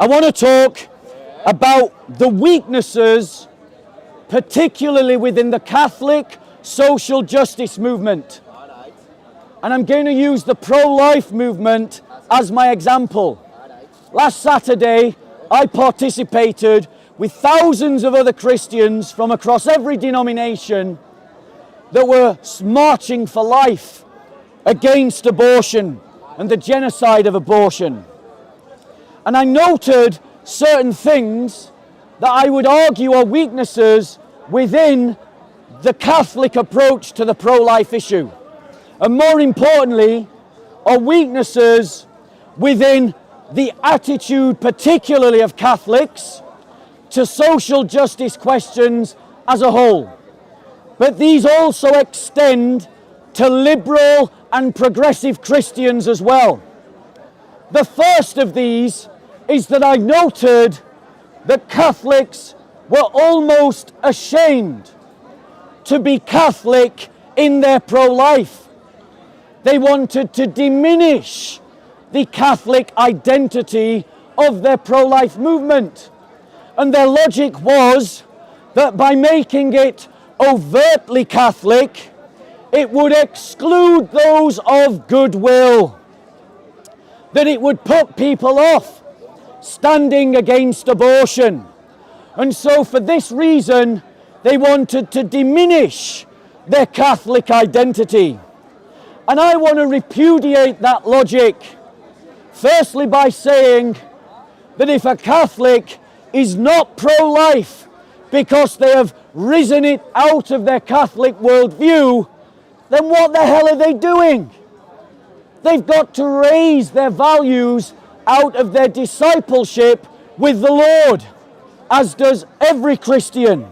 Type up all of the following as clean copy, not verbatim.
I want to talk about the weaknesses, particularly within the Catholic social justice movement. And I'm going to use the pro-life movement as my example. Last Saturday, I participated with thousands of other Christians from across every denomination that were marching for life against abortion and the genocide of abortion. And I noted certain things that I would argue are weaknesses within the Catholic approach to the pro-life issue. And more importantly, are weaknesses within the attitude, particularly of Catholics, to social justice questions as a whole. But these also extend to liberal and progressive Christians as well. The first of these is that I noted that Catholics were almost ashamed to be Catholic in their pro-life. They wanted to diminish the Catholic identity of their pro-life movement. And their logic was that by making it overtly Catholic, it would exclude those of goodwill, that it would put people off standing against abortion. And so for this reason, they wanted to diminish their Catholic identity. And I want to repudiate that logic, firstly by saying that if a Catholic is not pro-life because they have risen it out of their Catholic worldview, then what the hell are they doing? They've got to raise their values out of their discipleship with the Lord, as does every Christian.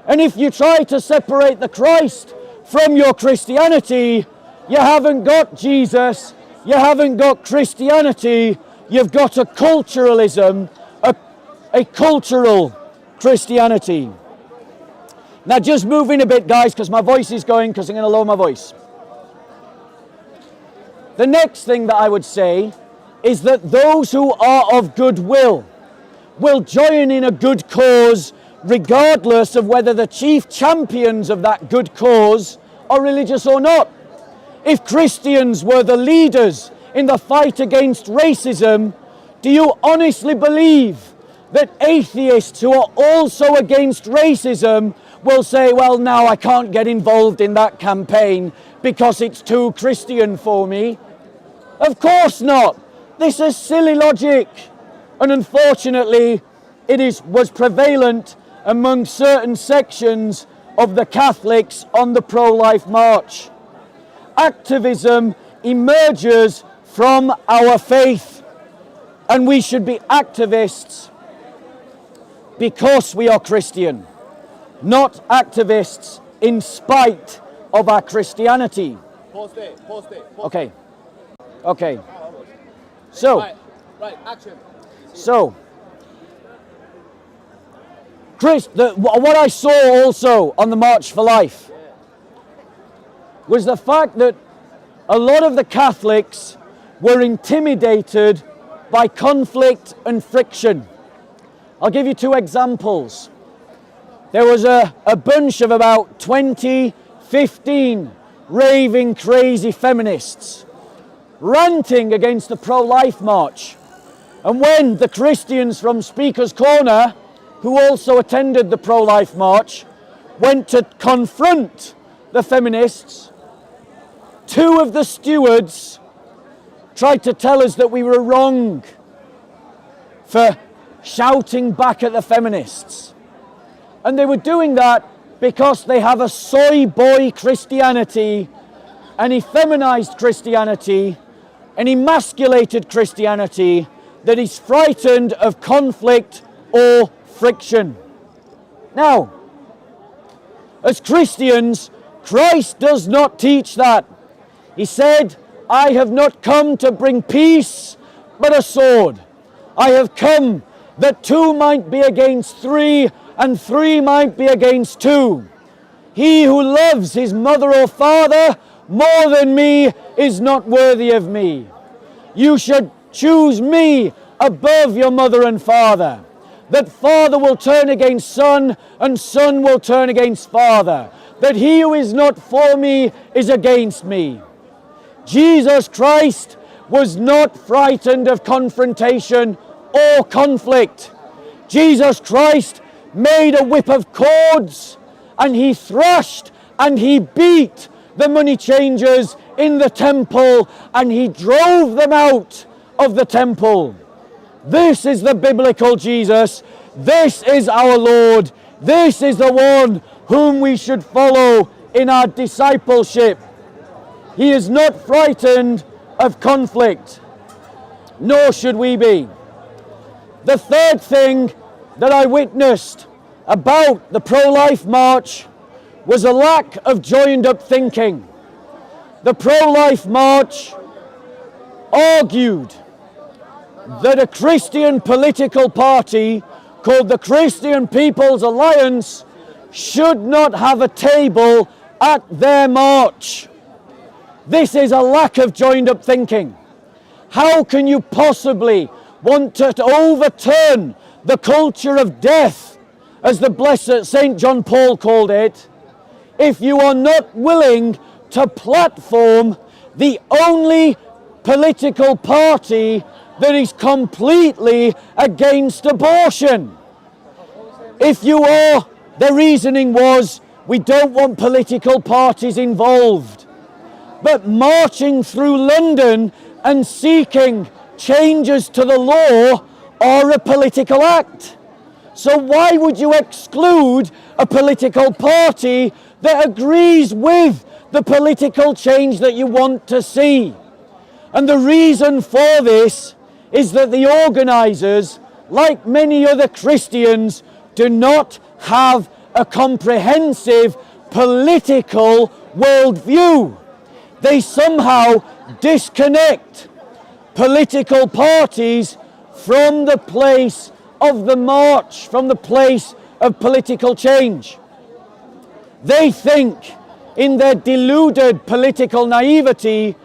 And if you try to separate the Christ from your Christianity, you haven't got Jesus, you haven't got Christianity, you've got a culturalism, a cultural Christianity. Now just moving a bit, guys, because my voice is going, because I'm going to lower my voice. The next thing that I would say is that those who are of goodwill will join in a good cause regardless of whether the chief champions of that good cause are religious or not. If Christians were the leaders in the fight against racism, do you honestly believe that atheists who are also against racism will say, well, now I can't get involved in that campaign because it's too Christian for me? Of course not. This is silly logic. And unfortunately, was prevalent among certain sections of the Catholics on the pro-life march. Activism emerges from our faith, and we should be activists because we are Christian, not activists in spite of our Christianity. Okay. So, right, action. So, Chris, what I saw also on the March for Life was the fact that a lot of the Catholics were intimidated by conflict and friction. I'll give you two examples. There was a bunch of about 15 raving crazy feminists ranting against the pro-life march. And when the Christians from Speaker's Corner, who also attended the pro-life march, went to confront the feminists, two of the stewards tried to tell us that we were wrong for shouting back at the feminists. And they were doing that because they have a soy boy Christianity, an effeminized Christianity, an emasculated Christianity that is frightened of conflict or friction. Now, as Christians, Christ does not teach that. He said, I have not come to bring peace, but a sword. I have come that two might be against three, and three might be against two. He who loves his mother or father more than me is not worthy of me. You should choose me above your mother and father. That father will turn against son, and son will turn against father. That he who is not for me is against me. Jesus Christ was not frightened of confrontation or conflict. Jesus Christ made a whip of cords, and he thrashed and he beat the money changers in the temple, and he drove them out of the temple. This is the biblical Jesus. This is our Lord. This is the one whom we should follow in our discipleship. He is not frightened of conflict, nor should we be. The third thing that I witnessed about the pro-life march was a lack of joined-up thinking. The pro-life march argued that a Christian political party called the Christian People's Alliance should not have a table at their march. This is a lack of joined-up thinking. How can you possibly want to overturn the culture of death, as the blessed St. John Paul called it, if you are not willing to platform the only political party that is completely against abortion? If you are, the reasoning was, we don't want political parties involved. But marching through London and seeking changes to the law are a political act. So why would you exclude a political party that agrees with the political change that you want to see? And the reason for this is that the organisers, like many other Christians, do not have a comprehensive political worldview. They somehow disconnect political parties from the place of the march, from the place of political change. They think, in their deluded political naivety,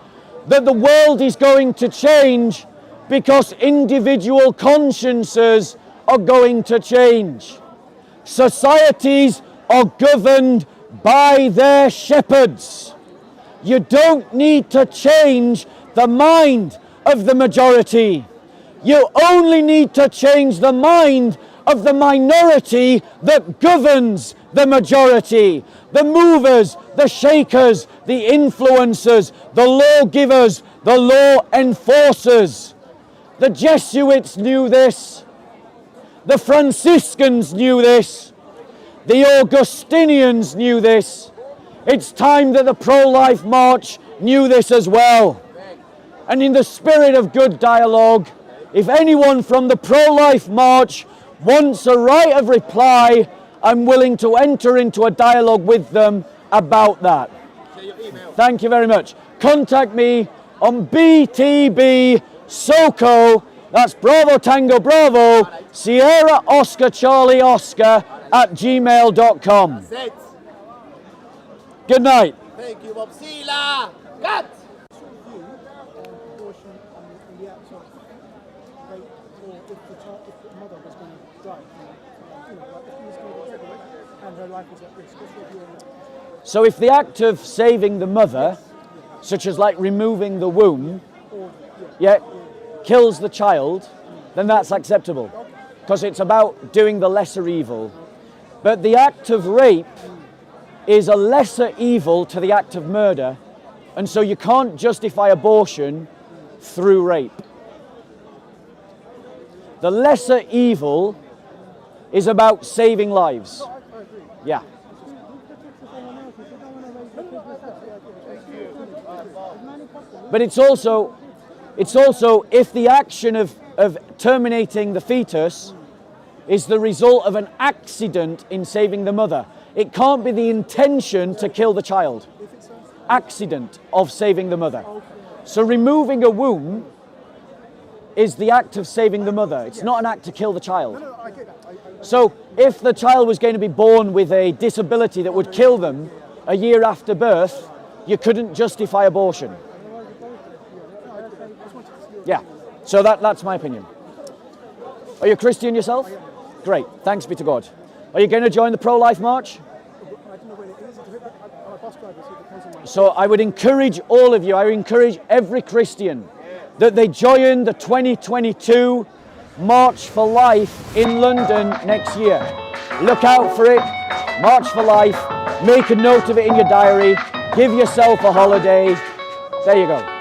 that the world is going to change because individual consciences are going to change. Societies are governed by their shepherds. You don't need to change the mind of the majority. You only need to change the mind of the minority that governs the majority. The movers, the shakers, the influencers, the lawgivers, the law enforcers. The Jesuits knew this. The Franciscans knew this. The Augustinians knew this. It's time that the pro-life march knew this as well. And in the spirit of good dialogue, if anyone from the pro-life march wants a right of reply, I'm willing to enter into a dialogue with them about that. Thank you very much. Contact me on Btbsoco, that's Bravo Tango Bravo, Sierra Oscar Charlie Oscar @gmail.com. Good night. Thank you, Bob Sila. Cut! So if the act of saving the mother, such as like removing the womb, kills the child, then that's acceptable, because it's about doing the lesser evil. But the act of rape is a lesser evil to the act of murder, and so you can't justify abortion through rape. The lesser evil is about saving lives. Yeah. But it's also if the action of terminating the fetus is the result of an accident in saving the mother. It can't be the intention to kill the child. Accident of saving the mother. So removing a womb is the act of saving the mother. It's not an act to kill the child. So if the child was going to be born with a disability that would kill them a year after birth, you couldn't justify abortion. Yeah, so that's my opinion. Are you a Christian yourself? Great, thanks be to God. Are you going to join the pro-life march? I don't know when it is. I'm a bus driver, so it depends on my... So I would encourage all of you, I would encourage every Christian that they join the 2022 March for Life in London next year. Look out for it, March for Life, make a note of it in your diary, give yourself a holiday. There you go.